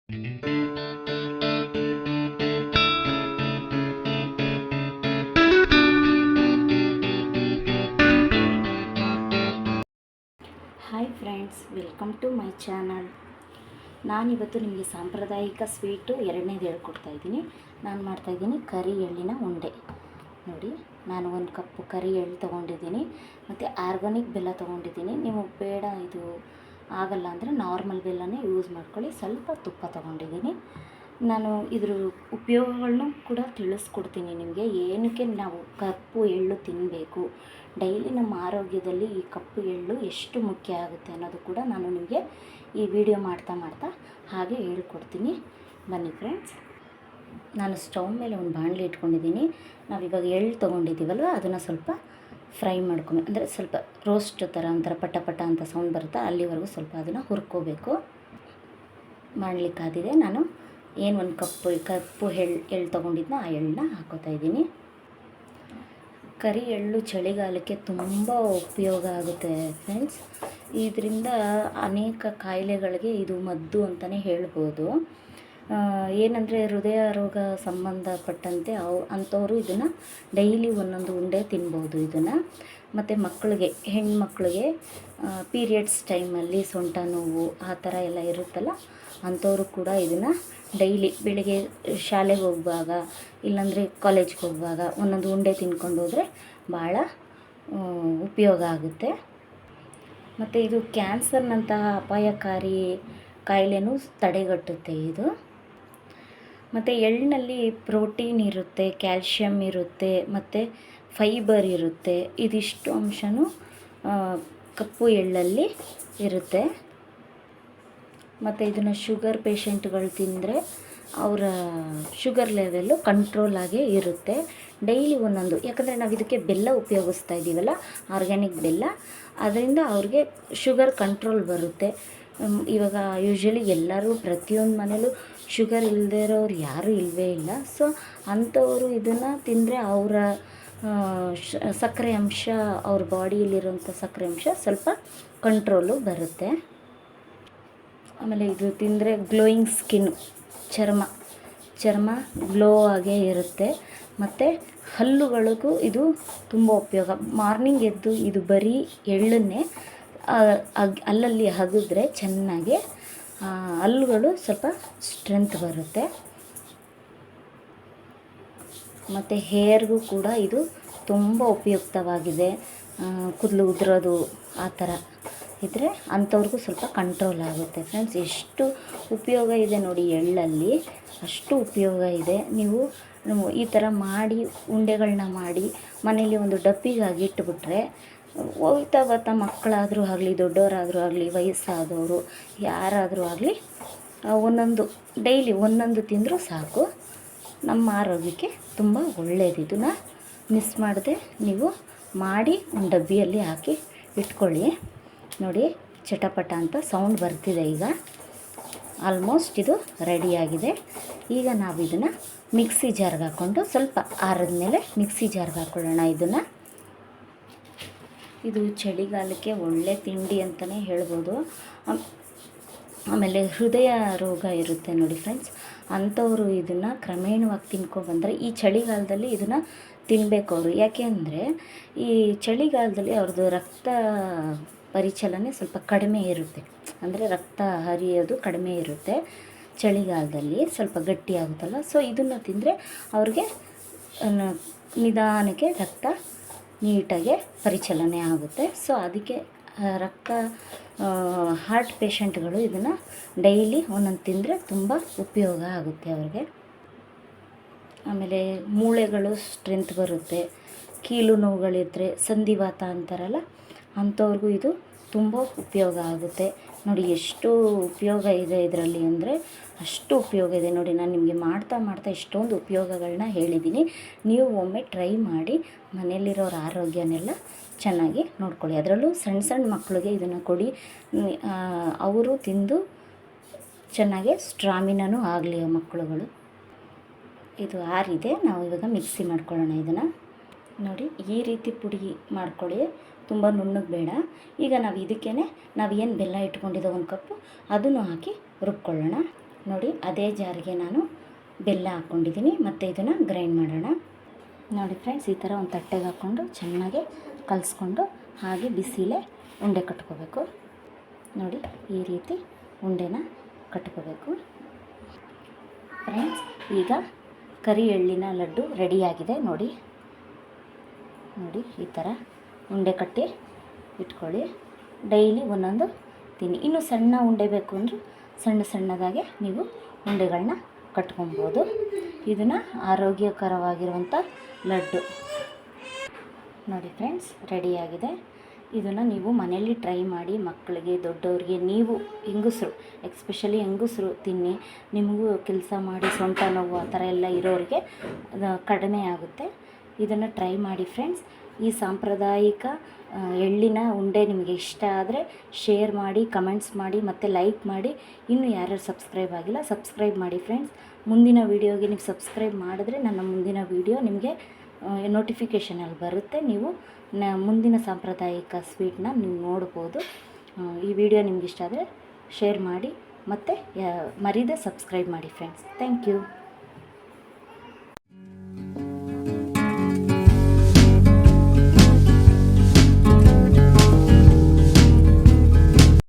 Hi friends, welcome to my channel. ನಾನಿವತ್ತು ನಿಮಗೆ ಸಾಂಪ್ರದಾಯಿಕ ಸ್ವೀಟು ಎರಡನೇದು ಹೇಳ್ಕೊಡ್ತಾಯಿದ್ದೀನಿ. ನಾನು ಮಾಡ್ತಾಯಿದ್ದೀನಿ ಕರಿ ಎಳ್ಳಿನ ಉಂಡೆ. ನೋಡಿ, ನಾನು 1 ಕಪ್ಪು ಕರಿ ಎಳ್ಳು ತೊಗೊಂಡಿದ್ದೀನಿ ಮತ್ತು ಆರ್ಗಾನಿಕ್ ಬೆಲ್ಲ ತೊಗೊಂಡಿದ್ದೀನಿ. ನೀವು ಬೇಡ ಇದು ಆಗಲ್ಲ ಅಂದರೆ ನಾರ್ಮಲ್ ಬೆಲ್ಲನೇ ಯೂಸ್ ಮಾಡ್ಕೊಳ್ಳಿ. ಸ್ವಲ್ಪ ತುಪ್ಪ ತೊಗೊಂಡಿದ್ದೀನಿ. ನಾನು ಇದ್ರ ಉಪಯೋಗಗಳನ್ನೂ ಕೂಡ ತಿಳಿಸ್ಕೊಡ್ತೀನಿ ನಿಮಗೆ. ಏನಕ್ಕೆ ನಾವು ಕಪ್ಪು ಎಳ್ಳು ತಿನ್ನಬೇಕು, ಡೈಲಿ ನಮ್ಮ ಆರೋಗ್ಯದಲ್ಲಿ ಈ ಕಪ್ಪು ಎಳ್ಳು ಎಷ್ಟು ಮುಖ್ಯ ಆಗುತ್ತೆ ಅನ್ನೋದು ಕೂಡ ನಾನು ನಿಮಗೆ ಈ ವಿಡಿಯೋ ಮಾಡ್ತಾ ಹಾಗೆ ಹೇಳ್ಕೊಡ್ತೀನಿ. ಬನ್ನಿ ಫ್ರೆಂಡ್ಸ್. ನಾನು ಸ್ಟವ್ ಮೇಲೆ ಒಂದು ಬಾಣಲಿ ಇಟ್ಕೊಂಡಿದ್ದೀನಿ. ನಾವಿವಾಗ ಎಳ್ಳು ತೊಗೊಂಡಿದ್ದೀವಲ್ವ, ಅದನ್ನು ಸ್ವಲ್ಪ ಫ್ರೈ ಮಾಡ್ಕೊಂಡು, ಅಂದರೆ ಸ್ವಲ್ಪ ರೋಸ್ಟ್ ಥರ ಒಂಥರ ಪಟ ಪಟ ಅಂತ ಸೌಂಡ್ ಬರುತ್ತೆ, ಅಲ್ಲಿವರೆಗೂ ಸ್ವಲ್ಪ ಅದನ್ನು ಹುರ್ಕೋಬೇಕು. ಬಾಣಲಿ ಕಾದಿದೆ. ನಾನು ಏನು 1 ಕಪ್ಪು ಎಳ್ಳು ತೊಗೊಂಡಿದ್ನ ಆ ಎಳ್ಳನ್ನ ಹಾಕೋತಾ ಇದ್ದೀನಿ. ಕರಿ ಎಳ್ಳು ಚಳಿಗಾಲಕ್ಕೆ ತುಂಬ ಉಪಯೋಗ ಆಗುತ್ತೆ ಫ್ರೆಂಡ್ಸ್. ಇದರಿಂದ ಅನೇಕ ಕಾಯಿಲೆಗಳಿಗೆ ಇದು ಮದ್ದು ಅಂತಲೇ ಹೇಳ್ಬೋದು. ಏನಂದರೆ ಹೃದಯ ರೋಗ ಸಂಬಂಧಪಟ್ಟಂತೆ ಅಂಥವರು ಇದನ್ನು ಡೈಲಿ ಒಂದೊಂದು ಉಂಡೆ ತಿನ್ಬೋದು ಇದನ್ನು. ಮತ್ತು ಮಕ್ಕಳಿಗೆ, ಹೆಣ್ಮಕ್ಳಿಗೆ ಪೀರಿಯಡ್ಸ್ ಟೈಮಲ್ಲಿ ಸೊಂಟ ನೋವು ಆ ಥರ ಎಲ್ಲ ಇರುತ್ತಲ್ಲ, ಅಂಥವರು ಕೂಡ ಇದನ್ನು ಡೈಲಿ ಬೆಳಿಗ್ಗೆ ಶಾಲೆಗೆ ಹೋಗುವಾಗ ಇಲ್ಲಾಂದರೆ ಕಾಲೇಜ್ಗೆ ಹೋಗುವಾಗ ಒಂದೊಂದು ಉಂಡೆ ತಿನ್ಕೊಂಡು ಹೋದರೆ ಭಾಳ ಉಪಯೋಗ ಆಗುತ್ತೆ. ಮತ್ತು ಇದು ಕ್ಯಾನ್ಸರ್ನಂತಹ ಅಪಾಯಕಾರಿ ಕಾಯಿಲೆನೂ ತಡೆಗಟ್ಟುತ್ತೆ ಇದು. ಮತ್ತು ಎಳ್ಳಿನಲ್ಲಿ ಪ್ರೋಟೀನ್ ಇರುತ್ತೆ, ಕ್ಯಾಲ್ಶಿಯಮ್ ಇರುತ್ತೆ ಮತ್ತು ಫೈಬರ್ ಇರುತ್ತೆ. ಇದಿಷ್ಟು ಅಂಶವೂ ಕಪ್ಪು ಎಳ್ಳಲ್ಲಿ ಇರುತ್ತೆ. ಮತ್ತು ಇದನ್ನು ಶುಗರ್ ಪೇಷಂಟ್ಗಳು ತಿಂದರೆ ಅವರ ಶುಗರ್ ಲೆವೆಲ್ಲು ಕಂಟ್ರೋಲ್ ಆಗೇ ಇರುತ್ತೆ. ಡೈಲಿ ಒಂದೊಂದು, ಯಾಕಂದರೆ ನಾವು ಇದಕ್ಕೆ ಬೆಲ್ಲ ಉಪಯೋಗಿಸ್ತಾ ಇದ್ದೀವಲ್ಲ, ಆರ್ಗ್ಯಾನಿಕ್ ಬೆಲ್ಲ, ಅದರಿಂದ ಅವ್ರಿಗೆ ಶುಗರ್ ಕಂಟ್ರೋಲ್ ಬರುತ್ತೆ. ಇವಾಗ ಯೂಶ್ವಲಿ ಎಲ್ಲರೂ ಪ್ರತಿಯೊಂದು ಮನೇಲೂ ಶುಗರ್ ಇಲ್ಲದೇ ಇರೋರು ಯಾರೂ ಇಲ್ಲವೇ ಇಲ್ಲ. ಸೊ ಅಂಥವರು ಇದನ್ನು ತಿಂದರೆ ಅವರ ಸಕ್ಕರೆ ಅಂಶ, ಅವ್ರ ಬಾಡಿಯಲ್ಲಿರುವಂಥ ಸಕ್ಕರೆ ಅಂಶ ಸ್ವಲ್ಪ ಕಂಟ್ರೋಲು ಬರುತ್ತೆ. ಆಮೇಲೆ ಇದು ತಿಂದರೆ ಗ್ಲೋಯಿಂಗ್ ಸ್ಕಿನ್, ಚರ್ಮ ಗ್ಲೋ ಆಗೇ ಇರುತ್ತೆ. ಮತ್ತು ಹಲ್ಲುಗಳಿಗೂ ಇದು ತುಂಬ ಉಪಯೋಗ. ಮಾರ್ನಿಂಗ್ ಎದ್ದು ಇದು ಬರೀ ಎಳ್ಳನ್ನೇ ಅಲ್ಲಲ್ಲಿ ಅಗಿದ್ರೆ ಚೆನ್ನಾಗಿ ಹಲ್ಲುಗಳು ಸ್ವಲ್ಪ ಸ್ಟ್ರೆಂತ್ ಬರುತ್ತೆ. ಮತ್ತು ಹೇರ್ಗೂ ಕೂಡ ಇದು ತುಂಬ ಉಪಯುಕ್ತವಾಗಿದೆ. ಕೂದಲು ಉದುರೋದು ಆ ಥರ ಇದ್ದರೆ ಅಂಥವ್ರಿಗೂ ಸ್ವಲ್ಪ ಕಂಟ್ರೋಲ್ ಆಗುತ್ತೆ ಫ್ರೆಂಡ್ಸ್. ಎಷ್ಟು ಉಪಯೋಗ ಇದೆ ನೋಡಿ ಎಳ್ಳಲ್ಲಿ, ಅಷ್ಟು ಉಪಯೋಗ ಇದೆ. ನೀವು ಈ ಥರ ಮಾಡಿ ಉಂಡೆಗಳನ್ನ ಮಾಡಿ ಮನೇಲಿ ಒಂದು ಡಬ್ಬಿಗಾಗಿ ಇಟ್ಟುಬಿಟ್ರೆ ಹೋಗ್ತಾ ಮಕ್ಕಳಾದರೂ ಆಗಲಿ, ದೊಡ್ಡವರಾದರೂ ಆಗಲಿ, ವಯಸ್ಸಾದವರು ಯಾರಾದರೂ ಆಗಲಿ ಒಂದೊಂದು ಡೈಲಿ ಒಂದೊಂದು ತಿಂದರೂ ಸಾಕು. ನಮ್ಮ ಆರೋಗ್ಯಕ್ಕೆ ತುಂಬ ಒಳ್ಳೆಯದು. ಇದನ್ನು ಮಿಸ್ ಮಾಡದೆ ನೀವು ಮಾಡಿ ಒಂದು ಡಬ್ಬಿಯಲ್ಲಿ ಹಾಕಿ ಇಟ್ಕೊಳ್ಳಿ. ನೋಡಿ, ಚಟಪಟ ಅಂತ ಸೌಂಡ್ ಬರ್ತಿದೆ. ಈಗ ಆಲ್ಮೋಸ್ಟ್ ಇದು ರೆಡಿಯಾಗಿದೆ. ಈಗ ನಾವು ಇದನ್ನು ಮಿಕ್ಸಿ ಜಾರ್ಗೆ ಹಾಕ್ಕೊಂಡು ಸ್ವಲ್ಪ ಆರಿದ ಮೇಲೆ ಮಿಕ್ಸಿ ಜಾರ್ಗೆ ಹಾಕ್ಕೊಳ್ಳೋಣ. ಇದು ಚಳಿಗಾಲಕ್ಕೆ ಒಳ್ಳೆ ತಿಂಡಿ ಅಂತಲೇ ಹೇಳ್ಬೋದು. ಆಮೇಲೆ ಹೃದಯ ರೋಗ ಇರುತ್ತೆ ನೋಡಿ ಫ್ರೆಂಡ್ಸ್, ಅಂಥವರು ಇದನ್ನು ಕ್ರಮೇಣವಾಗಿ ತಿನ್ಕೊಬಂದರೆ ಈ ಚಳಿಗಾಲದಲ್ಲಿ ಇದನ್ನು ತಿನ್ನಬೇಕು ಅವರು. ಯಾಕೆ ಅಂದರೆ ಈ ಚಳಿಗಾಲದಲ್ಲಿ ಅವ್ರದ್ದು ರಕ್ತ ಪರಿಚಲನೆ ಸ್ವಲ್ಪ ಕಡಿಮೆ ಇರುತ್ತೆ, ಅಂದರೆ ರಕ್ತ ಹರಿಯೋದು ಕಡಿಮೆ ಇರುತ್ತೆ. ಚಳಿಗಾಲದಲ್ಲಿ ಸ್ವಲ್ಪ ಗಟ್ಟಿಯಾಗುತ್ತಲ್ಲ, ಸೊ ಇದನ್ನು ತಿಂದರೆ ಅವ್ರಿಗೆ ನಿಧಾನಕ್ಕೆ ರಕ್ತ ನೀಟಾಗೆ ಪರಿಚಲನೆ ಆಗುತ್ತೆ. ಸೊ ಅದಕ್ಕೆ ಹಾರ್ಟ್ ಪೇಷಂಟ್ಗಳು ಇದನ್ನು ಡೈಲಿ ಒಂದೊಂದು ತಿಂದರೆ ತುಂಬ ಉಪಯೋಗ ಆಗುತ್ತೆ ಅವ್ರಿಗೆ. ಆಮೇಲೆ ಮೂಳೆಗಳು ಸ್ಟ್ರೆಂತ್ ಬರುತ್ತೆ. ಕೀಲು ನೋವುಗಳಿದ್ದರೆ, ಸಂಧಿವಾತ ಅಂತಾರಲ್ಲ, ಅಂಥವ್ರಿಗೂ ಇದು ತುಂಬ ಉಪಯೋಗ ಆಗುತ್ತೆ. ನೋಡಿ ಎಷ್ಟು ಉಪಯೋಗ ಇದೆ ಇದರಲ್ಲಿ ಅಂದರೆ ಅಷ್ಟು ಉಪಯೋಗ ಇದೆ. ನೋಡಿ, ನಾನು ನಿಮಗೆ ಮಾಡ್ತಾ ಎಷ್ಟೊಂದು ಉಪಯೋಗಗಳನ್ನ ಹೇಳಿದ್ದೀನಿ. ನೀವು ಒಮ್ಮೆ ಟ್ರೈ ಮಾಡಿ ಮನೆಯಲ್ಲಿರೋರ ಆರೋಗ್ಯನೆಲ್ಲ ಚೆನ್ನಾಗಿ ನೋಡ್ಕೊಳ್ಳಿ. ಅದರಲ್ಲೂ ಸಣ್ಣ ಮಕ್ಕಳಿಗೆ ಇದನ್ನು ಕೊಡಿ, ಅವರು ತಿಂದು ಚೆನ್ನಾಗಿ ಸ್ಟ್ರಾಮಿನೂ ಆಗಲಿ ಮಕ್ಕಳುಗಳು. ಇದು ಆರಿದೆ. ನಾವು ಇವಾಗ ಮಿಕ್ಸಿ ಮಾಡ್ಕೊಳ್ಳೋಣ ಇದನ್ನು. ನೋಡಿ, ಈ ರೀತಿ ಪುಡಿ ಮಾಡ್ಕೊಳ್ಳಿ, ತುಂಬ ನುಣ್ಣಗೆ ಬೇಡ. ಈಗ ನಾವು ಇದಕ್ಕೇ ನಾವು ಏನು ಬೆಲ್ಲ ಇಟ್ಕೊಂಡಿದ್ದೋ 1 ಕಪ್ಪು ಅದನ್ನು ಹಾಕಿ ರುಬ್ಕೊಳ್ಳೋಣ. ನೋಡಿ ಅದೇ ಜಾರಿಗೆ ನಾನು ಬೆಲ್ಲ ಹಾಕ್ಕೊಂಡಿದ್ದೀನಿ. ಮತ್ತು ಇದನ್ನು ಗ್ರೈಂಡ್ ಮಾಡೋಣ. ನೋಡಿ ಫ್ರೆಂಡ್ಸ್, ಈ ಥರ ಒಂದು ತಟ್ಟೆಗೆ ಹಾಕ್ಕೊಂಡು ಚೆನ್ನಾಗಿ ಕಲಿಸ್ಕೊಂಡು ಹಾಗೆ ಬಿಸಿಲೇ ಉಂಡೆ ಕಟ್ಕೋಬೇಕು. ನೋಡಿ ಈ ರೀತಿ ಉಂಡೆನ ಕಟ್ಕೋಬೇಕು ಫ್ರೆಂಡ್ಸ್. ಈಗ ಕರಿ ಎಳ್ಳಿನ ಲಡ್ಡು ರೆಡಿಯಾಗಿದೆ. ನೋಡಿ ಈ ಥರ ಉಂಡೆ ಕಟ್ಟಿ ಇಟ್ಕೊಳ್ಳಿ. ಡೈಲಿ ಒಂದೊಂದು ತಿನ್ನಿ. ಇನ್ನೂ ಸಣ್ಣ ಉಂಡೆ ಬೇಕು ಅಂದರೆ ಸಣ್ಣದಾಗೆ ನೀವು ಉಂಡೆಗಳನ್ನ ಕಟ್ಕೊಬೋದು. ಇದನ್ನು ಆರೋಗ್ಯಕರವಾಗಿರುವಂಥ ಲಡ್ಡು. ನೋಡಿ ಫ್ರೆಂಡ್ಸ್, ರೆಡಿಯಾಗಿದೆ. ಇದನ್ನು ನೀವು ಮನೆಯಲ್ಲಿ ಟ್ರೈ ಮಾಡಿ. ಮಕ್ಕಳಿಗೆ, ದೊಡ್ಡವ್ರಿಗೆ, ನೀವು ಹೆಂಗಸರು, ಎಕ್ಸ್ಪೆಷಲಿ ಹೆಂಗಸರು ತಿನ್ನಿ. ನಿಮಗೂ ಕೆಲಸ ಮಾಡಿ ಸೊಂಟ ನೋವು ಆ ಥರ ಎಲ್ಲ ಇರೋರಿಗೆ ಕಡಿಮೆ ಆಗುತ್ತೆ. ಇದನ್ನು ಟ್ರೈ ಮಾಡಿ ಫ್ರೆಂಡ್ಸ್. ಈ ಸಾಂಪ್ರದಾಯಿಕ ಎಳ್ಳಿನ ಉಂಡೆ ನಿಮಗೆ ಇಷ್ಟ ಆದರೆ ಶೇರ್ ಮಾಡಿ, ಕಮೆಂಟ್ಸ್ ಮಾಡಿ ಮತ್ತು ಲೈಕ್ ಮಾಡಿ. ಇನ್ನೂ ಯಾರ್ಯಾರು ಸಬ್ಸ್ಕ್ರೈಬ್ ಆಗಿಲ್ಲ ಸಬ್ಸ್ಕ್ರೈಬ್ ಮಾಡಿ ಫ್ರೆಂಡ್ಸ್. ಮುಂದಿನ ವೀಡಿಯೋಗೆ ನೀವು ಸಬ್ಸ್ಕ್ರೈಬ್ ಮಾಡಿದ್ರೆ ನನ್ನ ಮುಂದಿನ ವೀಡಿಯೋ ನಿಮಗೆ ನೋಟಿಫಿಕೇಷನಲ್ಲಿ ಬರುತ್ತೆ. ನೀವು ಮುಂದಿನ ಸಾಂಪ್ರದಾಯಿಕ ಸ್ವೀಟನ್ನ ನೀವು ನೋಡ್ಬೋದು. ಈ ವಿಡಿಯೋ ನಿಮ್ಗೆ ಇಷ್ಟ ಆದರೆ ಶೇರ್ ಮಾಡಿ ಮತ್ತು ಮರೀದೆ ಸಬ್ಸ್ಕ್ರೈಬ್ ಮಾಡಿ ಫ್ರೆಂಡ್ಸ್. Thank you.